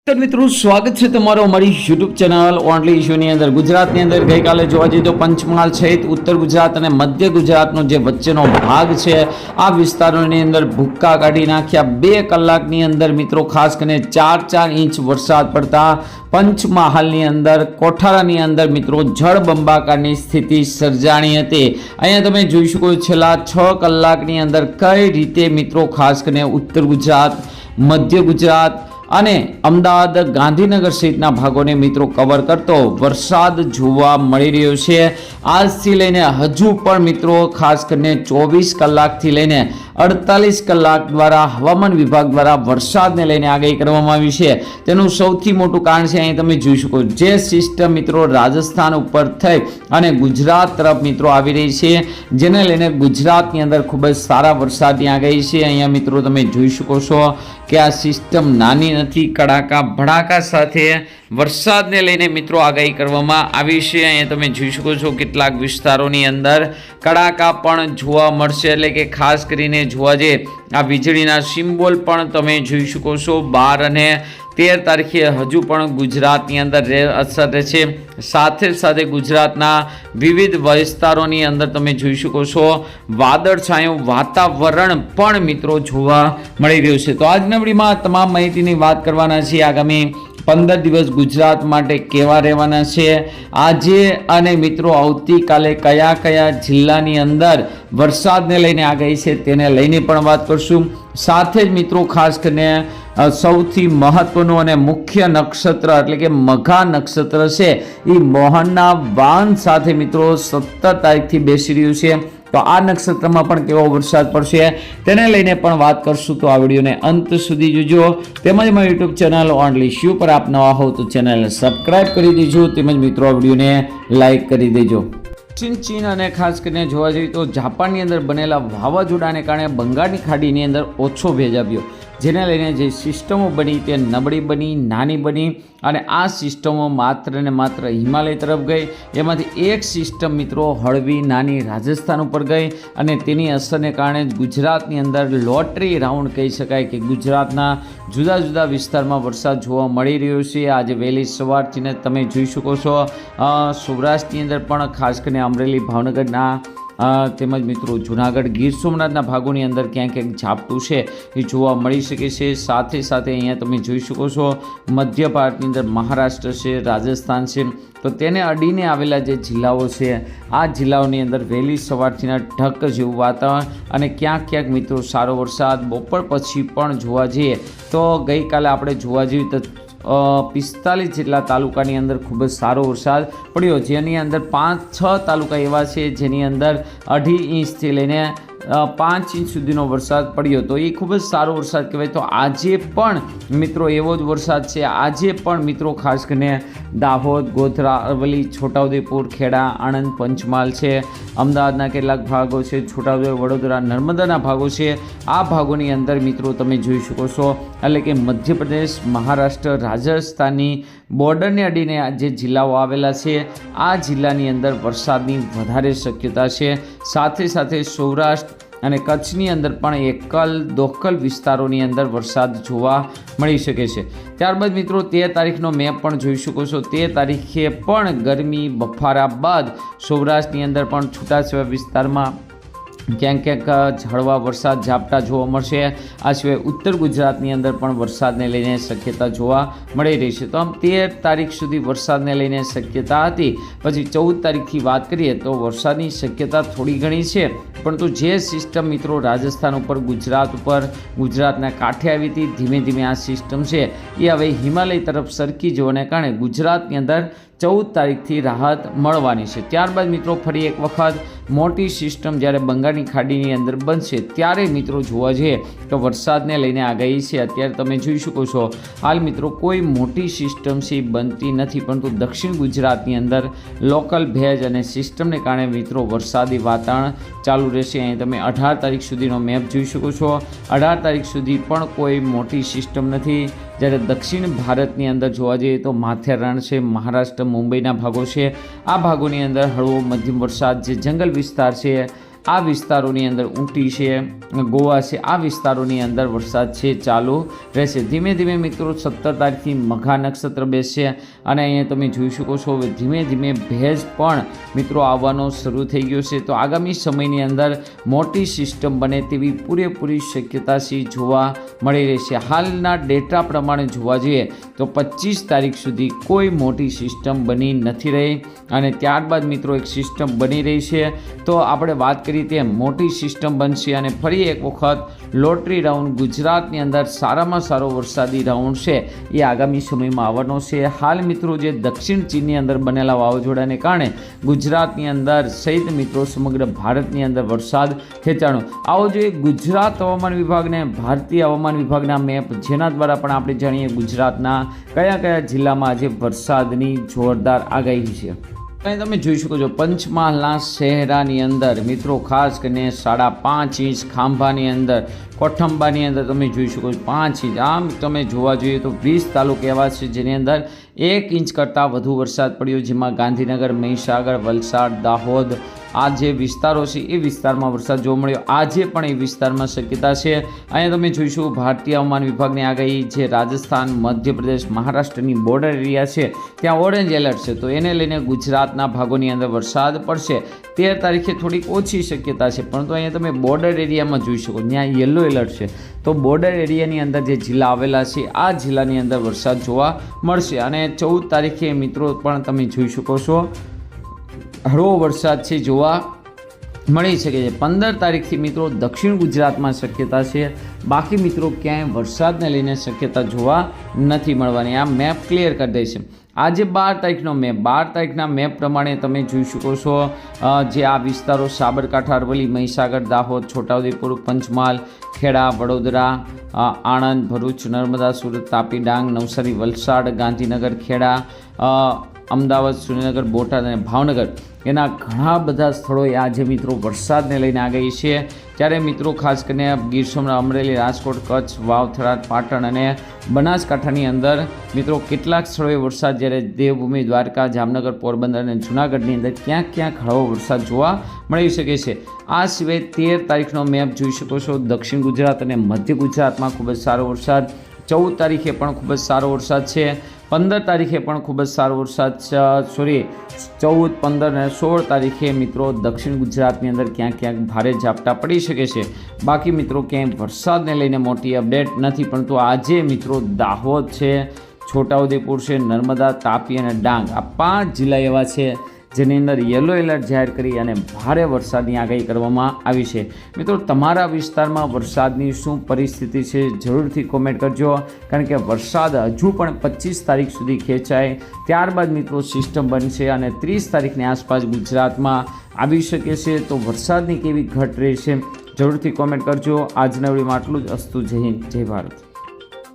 તો મિત્રો સ્વાગત છે તમારો અમારી યુટ્યુબ ચેનલ ઓનલી ઇશ્યુની અંદર. ગુજરાતની અંદર ગઈકાલે જોવા જઈએ તો પંચમહાલ સહિત ઉત્તર ગુજરાત અને મધ્ય ગુજરાતનો જે વચ્ચેનો ભાગ છે આ વિસ્તારોની અંદર ભૂક્કા કાઢી નાખ્યા. 2 કલાકની અંદર મિત્રો ખાસ કરીને 4 ઇંચ વરસાદ પડતા પંચમહાલની અંદર કોઠારાની અંદર મિત્રો જળબંબાકારની સ્થિતિ સર્જાણી હતી. અહીંયા તમે જોઈ શકો છેલ્લા 6 કલાકની અંદર કઈ રીતે મિત્રો ખાસ કરીને ઉત્તર ગુજરાત, મધ્ય ગુજરાત અને અમદાવાદ, ગાંધીનગર સહિતના ભાગોને મિત્રો કવર કરતો વરસાદ જોવા મળી રહ્યો છે. આજથી લઈને હજુ પણ મિત્રો ખાસ કરીને 24 કલાકથી લઈને 48 કલાક દ્વારા હવામાન વિભાગ દ્વારા વરસાદને લઈને આગાહી કરવામાં આવી છે. તેનું સૌથી મોટું કારણ છે અહીં તમે જોઈ શકો જે સિસ્ટમ મિત્રો રાજસ્થાન ઉપર થઈ અને ગુજરાત તરફ મિત્રો આવી રહી છે, જેને લઈને ગુજરાતની અંદર ખૂબ જ સારા વરસાદની આગાહી છે. અહીંયા મિત્રો તમે જોઈ શકો છો કે આ સિસ્ટમ નાની નથી, કડાકા ભડાકા સાથે વરસાદને લઈને મિત્રો આગાહી કરવામાં આવી છે. અહીંયા તમે જોઈ શકો છો કેટલાક વિસ્તારોની અંદર કડાકા પણ જોવા મળશે, એટલે કે ખાસ કરીને જોવા જઈએ આ વીજળીના સિમ્બોલ પણ તમે જોઈ શકો છો. 12 અને 13 તારીખે હજુ પણ ગુજરાતની અંદર અસર રહેશે. સાથે સાથે ગુજરાતના વિવિધ વિસ્તારોની અંદર તમે જોઈ શકો છો વાદળછાયું વાતાવરણ પણ મિત્રો જોવા મળી રહ્યું છે. તો આજના વિડીયોમાં તમામ માહિતીની વાત કરવાના છીએ. આગામી 15 દિવસ ગુજરાત માટે કેવા રહેવાના છે, આજે અને મિત્રો આવતીકાલે કયા કયા જિલ્લાની અંદર વરસાદને લઈને આગાહી છે તેને લઈને પણ વાત કરશું. સાથે જ મિત્રો ખાસ કરીને સૌથી મહત્વનું અને મુખ્ય નક્ષત્ર એટલે કે મઘા નક્ષત્ર છે એ મોહનના વાહન સાથે મિત્રો 17 તારીખથી બેસી રહ્યું છે. તો આ નક્ષત્રમાં પણ કેવો વરસાદ પડશે તેને લઈને પણ વાત કરશું. તો આ વિડીયોને અંત સુધી જોજો. તેમજ મારી યુટ્યુબ ચેનલ ઓનલી શ્યુ પર આપ નવા હો તો ચેનલને સબસ્ક્રાઇબ કરી દેજો. તેમજ મિત્રો આ વિડીયોને લાઇક કરી દેજો. ચીન અને ખાસ કરીને જોવા જઈએ તો જાપાનની અંદર બનેલા વાવાઝોડાને કારણે બંગાળની ખાડીની અંદર ઓછો ભેજ આવ્યો, જેને લઈને જે સિસ્ટમો બની તે નબળી બની, નાની બની અને આ સિસ્ટમો માત્ર ને માત્ર હિમાલય તરફ ગઈ. એમાંથી એક સિસ્ટમ મિત્રો હળવી નાની રાજસ્થાન ઉપર ગઈ અને તેની અસરને કારણે ગુજરાતની અંદર લોટરી રાઉન્ડ કહી શકાય કે ગુજરાતના જુદા જુદા વિસ્તારમાં વરસાદ જોવા મળી રહ્યો છે. આજે વહેલી સવારથી તમે જોઈ શકો છો સૌરાષ્ટ્રની અંદર પણ ખાસ કરીને અમરેલી, ભાવનગરના તેમજ મિત્રો જુનાગઢ, ગીર સોમનાથના ભાગોની અંદર ક્યાંક ક્યાંક ઝાપટું છે એ જોવા મળી શકે છે. સાથે સાથે અહીંયા તમે જોઈ શકો છો મધ્ય ભારતની અંદર મહારાષ્ટ્ર છે, રાજસ્થાન છે, તો તેને અડીને આવેલા જે જિલ્લાઓ છે આ જિલ્લાઓની અંદર વહેલી સવારથી ઢક જેવું વાતાવરણ અને ક્યાંક ક્યાંક મિત્રો સારો વરસાદ બપોર પછી પણ જોવા જઈએ તો ગઈકાલે આપણે જોવા જઈએ તો 45 જેટલા તાલુકાની અંદર ખૂબ જ સારો વરસાદ પડ્યો, જેની અંદર 5-6 તાલુકા એવા છે જેની અંદર 2.5 ઇંચથી લઈને 5 ઇંચ સુધીનો વરસાદ પડ્યો. તો એ ખૂબ જ સારો વરસાદ કહેવાય. તો આજે પણ મિત્રો એવો જ વરસાદ છે. આજે પણ મિત્રો ખાસ કરીને દાહોદ, ગોધરા, અરવલ્લી, છોટાઉદેપુર, ખેડા, આણંદ, પંચમહાલ છે, અમદાવાદના કેટલાક ભાગો છે, છોટાઉદેપુર, વડોદરા, નર્મદાના ભાગો છે. આ ભાગોની અંદર મિત્રો તમે જોઈ શકો છો એટલે કે મધ્યપ્રદેશ, મહારાષ્ટ્ર, રાજસ્થાનની બોર્ડરને અડીને જે જિલ્લાઓ આવેલા છે આ જિલ્લાની અંદર વરસાદની વધારે શક્યતા છે. સાથે સાથે સૌરાષ્ટ્ર અને કચ્છની અંદર પણ એકલ દોકલ વિસ્તારોની અંદર વરસાદ જોવા મળી શકે છે. ત્યારબાદ મિત્રો 13 તારીખનો મેપ પણ જોઈ શકો છો. 13 તારીખે પણ ગરમી બફારા બાદ સૌરાષ્ટ્રની અંદર પણ છૂટાછવાયા વિસ્તારમાં ક્યાંક ક્યાંક હળવા વરસાદ ઝાપટા જોવા મળશે. આ સિવાય ઉત્તર ગુજરાતની અંદર પણ વરસાદને લઈને શક્યતા જોવા મળી રહી છે. તો આમ 13 તારીખ સુધી વરસાદને લઈને શક્યતા હતી. પછી 14 તારીખથી વાત કરીએ તો વરસાદની શક્યતા થોડી ઘણી છે, પરંતુ જે સિસ્ટમ મિત્રો રાજસ્થાન ઉપર, ગુજરાત ઉપર, ગુજરાતના કાંઠે આવી હતી, ધીમે ધીમે આ સિસ્ટમ છે એ હવે હિમાલય તરફ સરકી જવાને કારણે ગુજરાતની અંદર 14 તારીખથી રાહત મળવાની છે. ત્યારબાદ મિત્રો ફરી એક વખત મોટી સિસ્ટમ જ્યારે બંગાળની ખાડીની અંદર બનશે ત્યારે મિત્રો જોવા જઈએ તો વરસાદને લઈને આગાહી છે. અત્યારે તમે જોઈ શકો છો હાલ મિત્રો કોઈ મોટી સિસ્ટમ છે બનતી નથી, પરંતુ દક્ષિણ ગુજરાતની અંદર લોકલ ભેજ અને સિસ્ટમને કારણે મિત્રો વરસાદી વાતાવરણ ચાલુ રહેશે. અહીં તમે 18 તારીખ સુધીનો મેપ જોઈ શકો છો. 18 તારીખ સુધી પણ કોઈ મોટી સિસ્ટમ નથી. જ્યારે દક્ષિણ ભારતની અંદર જોવા જઈએ તો માથેરાન છે, મહારાષ્ટ્ર, મુંબઈના ભાગો છે, આ ભાગોની અંદર હળવો મધ્યમ વરસાદ, જે જંગલ વિસ્તાર છે આ વિસ્તારોની અંદર ઊટી છે, ગોવા છે, આ વિસ્તારોની અંદર વરસાદ છે ચાલુ રહેશે. ધીમે ધીમે મિત્રો 17 તારીખથી મઘા નક્ષત્ર બેસશે અને અહીંયા તમે જોઈ શકો છો હવે ધીમે ધીમે ભેજ પણ મિત્રો આવવાનો શરૂ થઈ ગયો છે. તો આગામી સમયની અંદર મોટી સિસ્ટમ બને તેવી પૂરેપૂરી શક્યતા જોવા મળી રહી છે. હાલના ડેટા પ્રમાણે જોવા જઈએ તો 25 તારીખ સુધી કોઈ મોટી સિસ્ટમ બની નથી રહી અને ત્યારબાદ મિત્રો એક સિસ્ટમ બની રહી છે. તો આપણે વાત કરીએ તેમ મોટી સિસ્ટમ બનશે અને ફરી એક વખત લોટરી રાઉન્ડ ગુજરાતની અંદર સારામાં સારો વરસાદી રાઉન્ડ છે એ આગામી સમયમાં આવવાનો છે. હાલ મિત્રો જે દક્ષિણ ચીનની અંદર બનેલા વાવાઝોડાને કારણે ગુજરાતની અંદર સહિત મિત્રો સમગ્ર ભારતની અંદર વરસાદ ખેંચાણો. આવો જોઈએ ગુજરાત હવામાન વિભાગને ભારતીય હવામાન વિભાગના મેપ જેના દ્વારા પણ આપણે જાણીએ ગુજરાતના કયા કયા જિલ્લામાં આજે વરસાદની જોરદાર આગાહી છે. અહીં તમે જોઈ શકો છો પંચમહાલના શહેરાની અંદર મિત્રો ખાસ કરીને 5.5 ઇંચ, ખાંભાની અંદર, કોઠંબાની અંદર તમે જોઈ શકો છો 5 ઇંચ. આમ તમે જોવા જોઈએ તો 20 તાલુકા એવા છે જેની અંદર 1 ઇંચ કરતાં વધુ વરસાદ પડ્યો, જેમાં ગાંધીનગર, મહીસાગર, વલસાડ, દાહોદ આ જે વિસ્તારો છે એ વિસ્તારમાં વરસાદ જોવા મળ્યો. આજે પણ એ વિસ્તારમાં શક્યતા છે. અહીંયા તમે જોઈશું ભારતીય હવામાન વિભાગની આગાહી જે રાજસ્થાન, મધ્યપ્રદેશ, મહારાષ્ટ્રની બોર્ડર એરિયા છે ત્યાં ઓરેન્જ એલર્ટ છે. તો એને લઈને ગુજરાતના ભાગોની અંદર વરસાદ પડશે. 13 તારીખે થોડીક ઓછી શક્યતા છે, પરંતુ અહીંયા તમે બોર્ડર એરિયામાં જોઈ શકો ત્યાં યલો એલર્ટ છે. તો બોર્ડર એરિયાની અંદર જે જિલ્લા આવેલા છે આ જિલ્લાની અંદર વરસાદ જોવા મળશે. અને 14 તારીખે મિત્રો પણ તમે જોઈ શકો છો હળવો વરસાદ છે જોવા મળી શકે છે. 15 તારીખથી મિત્રો દક્ષિણ ગુજરાતમાં શક્યતા છે, બાકી મિત્રો ક્યાંય વરસાદને લઈને શક્યતા જોવા નથી મળવાની. આ મેપ ક્લિયર કરી દે છે. આજે 12 તારીખનો મેપ, 12 તારીખના મેપ પ્રમાણે તમે જોઈ શકો છો જે આ વિસ્તારો સાબરકાંઠા, અરવલ્લી, મહીસાગર, દાહોદ, છોટાઉદેપુર, પંચમહાલ, ખેડા, વડોદરા, આણંદ, ભરૂચ, નર્મદા, સુરત, તાપી, ડાંગ, નવસારી, વલસાડ, ગાંધીનગર, ખેડા, અમદાવાદ, સુરેન્દ્રનગર, બોટાદ અને ભાવનગર એના ઘણા બધા સ્થળોએ આજે મિત્રો વરસાદને લઈને આગાહી છે. ત્યારે મિત્રો ખાસ કરીને ગીર સોમનાથ, અમરેલી, રાજકોટ, કચ્છ, વાવ-થરાદ, પાટણ અને બનાસકાંઠાની અંદર મિત્રો કેટલાક સ્થળોએ વરસાદ, જ્યારે દેવભૂમિ, દ્વારકા, જામનગર, પોરબંદર અને જૂનાગઢની અંદર ક્યાંક ક્યાંક હળવો વરસાદ જોવા મળી શકે છે. આ સિવાય 13 તારીખનો મેપ જોઈ શકો છો. દક્ષિણ ગુજરાત અને મધ્ય ગુજરાતમાં ખૂબ જ સારો વરસાદ. 14 તારીખે પણ ખૂબ જ સારો વરસાદ છે. 15 તારીખે પણ ખૂબ જ સારો વરસાદ છે. 14, 15 અને 16 તારીખે મિત્રો દક્ષિણ ગુજરાતની અંદર ક્યાંક ક્યાંક ભારે ઝાપટા પડી શકે છે. બાકી મિત્રો ક્યાંય વરસાદને લઈને મોટી અપડેટ નથી, પરંતુ આજે મિત્રો દાહોદ છે, છોટાઉદેપુર છે, નર્મદા, તાપી અને ડાંગ આ 5 જિલ્લા એવા છે જેની અંદર યલો એલર્ટ જાહેર કરી અને ભારે વરસાદની આગાહી કરવામાં આવી છે. મિત્રો તમારા વિસ્તારમાં વરસાદની શું પરિસ્થિતિ છે જરૂરથી કોમેન્ટ કરજો, કારણ કે વરસાદ હજુ પણ 25 તારીખ સુધી ખેંચાય, ત્યારબાદ મિત્રો સિસ્ટમ બનશે અને 30 તારીખની આસપાસ ગુજરાતમાં આવી શકે છે. તો વરસાદની કેવી ઘટ રહેશે જરૂરથી કોમેન્ટ કરજો. આજના વિડીયોમાં આટલું જ. અસ્તુ. જય હિન્દ, જય ભારત.